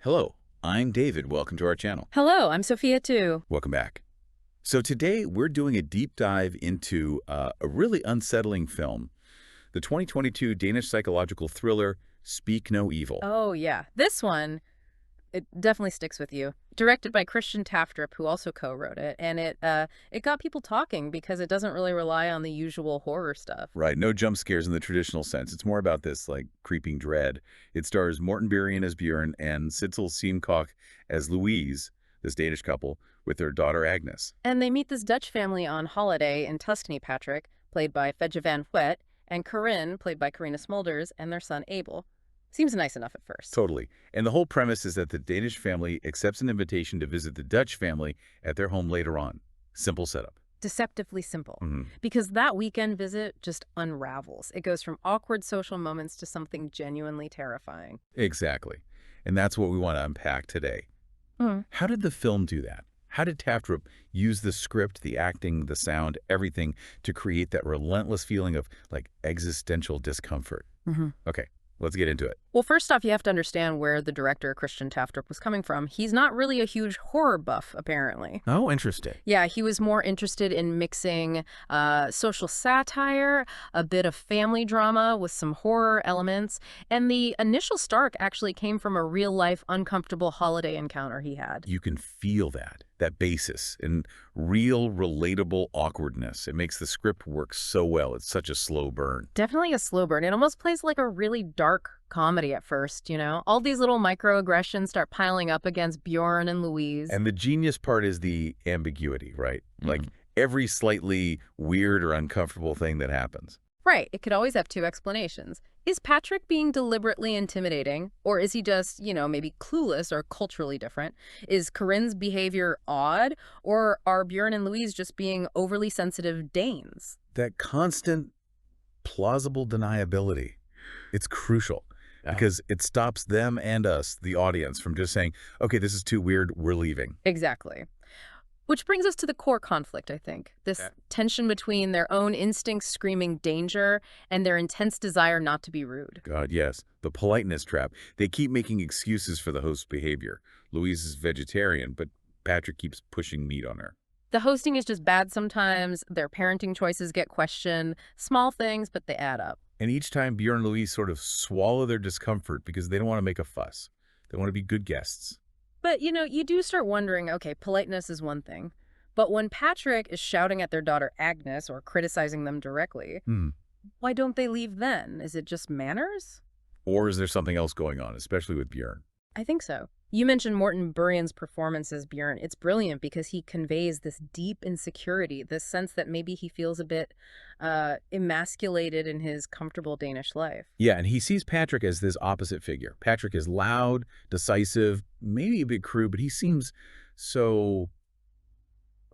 Hello, I'm David. Welcome to our channel. Hello, I'm Sophia too. Welcome back. So today we're doing a deep dive into a really unsettling film, the 2022 Danish psychological thriller, Speak No Evil. Oh yeah, this one, it definitely sticks with you. Directed by Christian Tafdrup, who also co-wrote it, and it got people talking because it doesn't really rely on the usual horror stuff. Right, no jump scares in the traditional sense. It's more about this, like, creeping dread. It stars Morten Burian as Bjørn and Sidsel Siem Koch as Louise, this Danish couple, with their daughter Agnes. And they meet this Dutch family on holiday in Tuscany, Patrick, played by Fedje van Wet, and Corinne, played by Carina Smulders, and their son Abel. Seems nice enough at first. Totally. And the whole premise is that the Danish family accepts an invitation to visit the Dutch family at their home later on. Simple setup. Deceptively simple. Because that weekend visit just unravels. It goes from awkward social moments to something genuinely terrifying. Exactly. And that's what we want to unpack today. How did the film do that? How did Tafdrup use the script, the acting, the sound, everything to create that relentless feeling of, like, existential discomfort? Okay, let's get into it. Well, first off, you have to understand where the director, Christian Tafdrup, was coming from. He's not really a huge horror buff, apparently. Oh, interesting. Yeah, he was more interested in mixing social satire, a bit of family drama with some horror elements, and the initial start actually came from a real-life, uncomfortable holiday encounter he had. You can feel that basis in real, relatable awkwardness. It makes the script work so well. It's such a slow burn. Definitely a slow burn. It almost plays like a really dark comedy at first, you know? All these little microaggressions start piling up against Bjorn and Louise. And the genius part is the ambiguity, right? Like every slightly weird or uncomfortable thing that happens. Right. It could always have two explanations. Is Patrick being deliberately intimidating, or is he just, maybe clueless or culturally different? Is Corinne's behavior odd, or are Bjorn and Louise just being overly sensitive Danes? That constant plausible deniability, it's crucial. Because it stops them and us, the audience, from just saying, okay, this is too weird, we're leaving. Exactly. Which brings us to the core conflict, I think. This tension between their own instincts screaming danger and their intense desire not to be rude. God, yes. The politeness trap. They keep making excuses for the host's behavior. Louise is vegetarian, but Patrick keeps pushing meat on her. The hosting is just bad sometimes. Their parenting choices get questioned. Small things, but they add up. And each time Bjorn and Louise sort of swallow their discomfort because they don't want to make a fuss. They want to be good guests. But, you do start wondering, okay, politeness is one thing. But when Patrick is shouting at their daughter Agnes or criticizing them directly, why don't they leave then? Is it just manners? Or is there something else going on, especially with Bjorn? I think so. You mentioned Morten Burian's performance as Bjorn. It's brilliant because he conveys this deep insecurity, this sense that maybe he feels a bit emasculated in his comfortable Danish life. Yeah, and he sees Patrick as this opposite figure. Patrick is loud, decisive, maybe a bit crude, but he seems so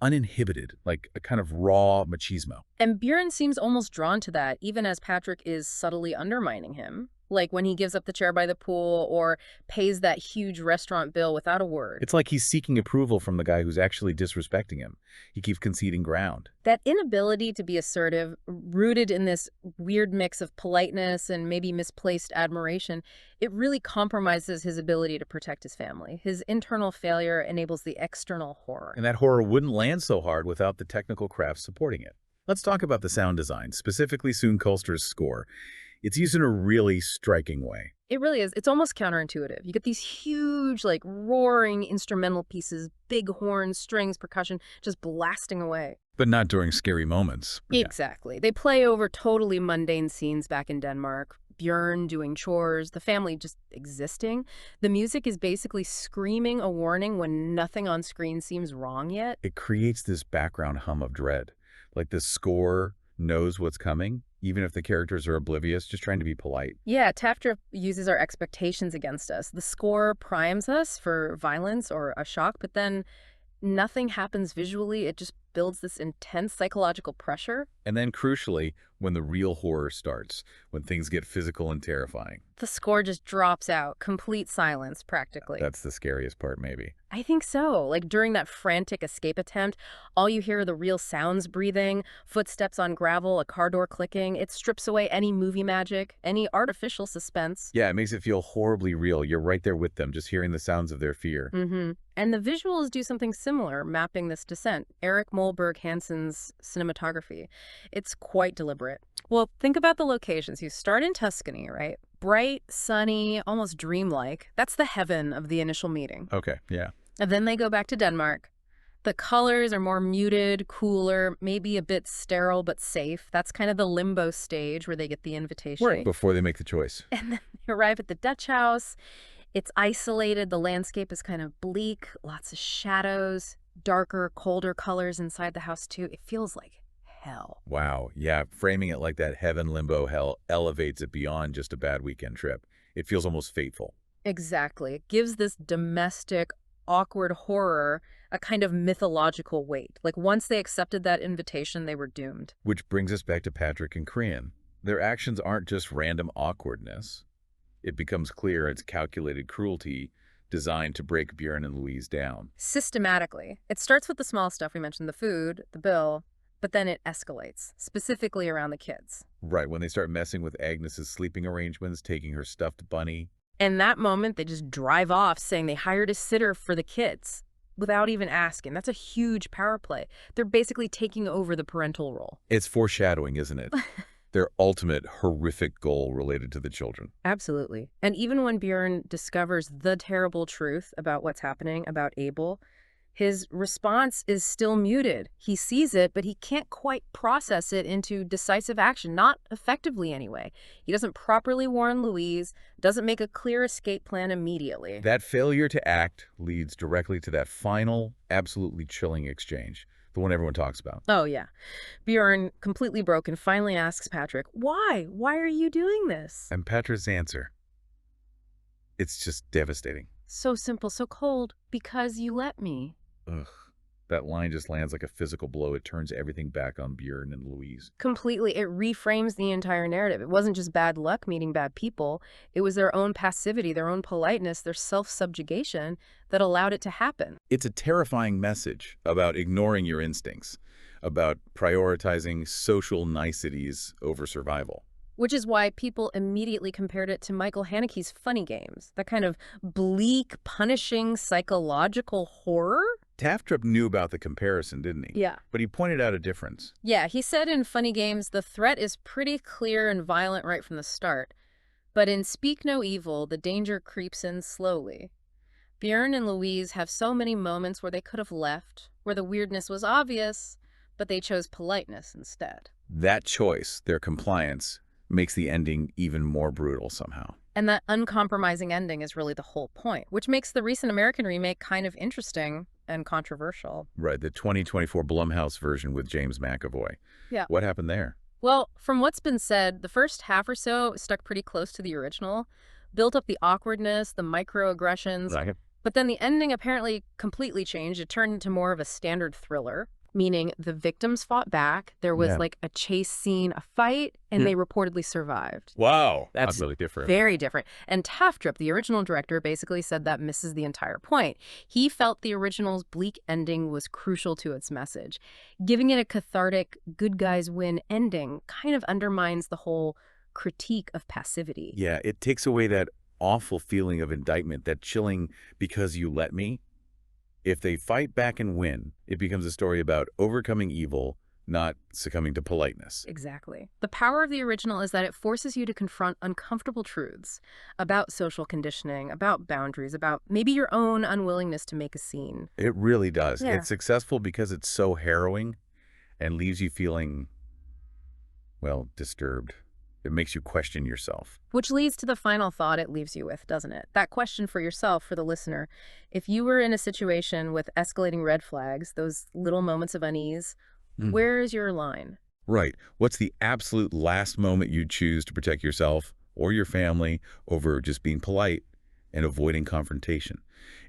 uninhibited, like a kind of raw machismo. And Bjorn seems almost drawn to that, even as Patrick is subtly undermining him. Like when he gives up the chair by the pool or pays that huge restaurant bill without a word. It's like he's seeking approval from the guy who's actually disrespecting him. He keeps conceding ground. That inability to be assertive, rooted in this weird mix of politeness and maybe misplaced admiration, it really compromises his ability to protect his family. His internal failure enables the external horror. And that horror wouldn't land so hard without the technical craft supporting it. Let's talk about the sound design, specifically Sune Kulster's score. It's used in a really striking way. It really is. It's almost counterintuitive. You get these huge, like, roaring instrumental pieces, big horns, strings, percussion, just blasting away. But not during scary moments. Exactly. They play over totally mundane scenes back in Denmark. Bjorn doing chores, the family just existing. The music is basically screaming a warning when nothing on screen seems wrong yet. It creates this background hum of dread. Like the score knows what's coming, even if the characters are oblivious, just trying to be polite. Yeah, Tafdrup uses our expectations against us. The score primes us for violence or a shock, but then nothing happens visually. It just builds this intense psychological pressure. And then, crucially, when the real horror starts, when things get physical and terrifying. The score just drops out. Complete silence, practically. That's the scariest part, maybe. I think so. Like during that frantic escape attempt, all you hear are the real sounds breathing, footsteps on gravel, a car door clicking. It strips away any movie magic, any artificial suspense. Yeah, it makes it feel horribly real. You're right there with them, just hearing the sounds of their fear. And the visuals do something similar, mapping this descent. Eric Mohlberg Hansen's cinematography. It's quite deliberate. Well, think about the locations. You start in Tuscany, right? Bright, sunny, almost dreamlike. That's the heaven of the initial meeting. Okay, yeah. And then they go back to Denmark. The colors are more muted, cooler, maybe a bit sterile but safe. That's kind of the limbo stage where they get the invitation. Right, before they make the choice. And then they arrive at the Dutch house. It's isolated. The landscape is kind of bleak, lots of shadows, darker, colder colors inside the house too. It feels like hell. Wow, yeah, framing it like that heaven, limbo, hell elevates it beyond just a bad weekend trip. It feels almost fateful. Exactly. It gives this domestic, awkward horror a kind of mythological weight. Like once they accepted that invitation, they were doomed. Which brings us back to Patrick and Crian. Their actions aren't just random awkwardness. It becomes clear it's calculated cruelty designed to break Burian and Louise down. Systematically. It starts with the small stuff we mentioned, the food, the bill, but then it escalates, specifically around the kids. Right, when they start messing with Agnes's sleeping arrangements, taking her stuffed bunny. In that moment, they just drive off saying they hired a sitter for the kids without even asking. That's a huge power play. They're basically taking over the parental role. It's foreshadowing, isn't it? Their ultimate horrific goal related to the children. Absolutely. And even when Burian discovers the terrible truth about what's happening, about Abel, his response is still muted. He sees it, but he can't quite process it into decisive action, not effectively anyway. He doesn't properly warn Louise, doesn't make a clear escape plan immediately. That failure to act leads directly to that final, absolutely chilling exchange, the one everyone talks about. Oh, yeah. Burian, completely broken, finally asks Patrick, why? Why are you doing this? And Patrick's answer, it's just devastating. So simple, so cold, because you let me. Ugh. That line just lands like a physical blow. It turns everything back on Burian and Louise. Completely. It reframes the entire narrative. It wasn't just bad luck meeting bad people. It was their own passivity, their own politeness, their self-subjugation that allowed it to happen. It's a terrifying message about ignoring your instincts, about prioritizing social niceties over survival. Which is why people immediately compared it to Michael Haneke's Funny Games, that kind of bleak, punishing, psychological horror. Tafdrup knew about the comparison, didn't he? Yeah. But he pointed out a difference. Yeah, he said in Funny Games, the threat is pretty clear and violent right from the start. But in Speak No Evil, the danger creeps in slowly. Burian and Louise have so many moments where they could have left, where the weirdness was obvious, but they chose politeness instead. That choice, their compliance, makes the ending even more brutal somehow. And that uncompromising ending is really the whole point, which makes the recent American remake kind of interesting and controversial. Right, the 2024 Blumhouse version with James McAvoy. Yeah. What happened there? Well, from what's been said, the first half or so stuck pretty close to the original, built up the awkwardness, the microaggressions, but then the ending apparently completely changed. It turned into more of a standard thriller, meaning the victims fought back. There was like a chase scene, a fight, and they reportedly survived. Wow. That's really different. Very different. And Tafdrup, the original director, basically said that misses the entire point. He felt the original's bleak ending was crucial to its message. Giving it a cathartic, good guys win ending kind of undermines the whole critique of passivity. Yeah, it takes away that awful feeling of indictment, that chilling because you let me. If they fight back and win, it becomes a story about overcoming evil, not succumbing to politeness. Exactly. The power of the original is that it forces you to confront uncomfortable truths about social conditioning, about boundaries, about maybe your own unwillingness to make a scene. It really does. Yeah. It's successful because it's so harrowing and leaves you feeling, well, disturbed. It makes you question yourself. Which leads to the final thought it leaves you with, doesn't it? That question for yourself, for the listener. If you were in a situation with escalating red flags, those little moments of unease, where is your line? Right. What's the absolute last moment you'd choose to protect yourself or your family over just being polite and avoiding confrontation?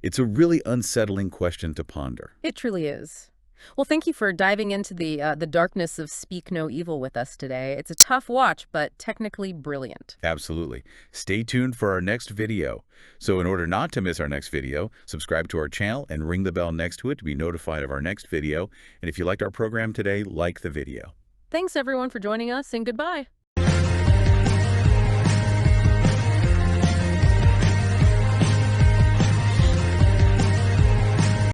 It's a really unsettling question to ponder. It truly is. Well, thank you for diving into the darkness of Speak No Evil with us today. It's a tough watch, but technically brilliant. Absolutely. Stay tuned for our next video. So in order not to miss our next video, subscribe to our channel and ring the bell next to it to be notified of our next video. And if you liked our program today, like the video. Thanks, everyone, for joining us, and goodbye.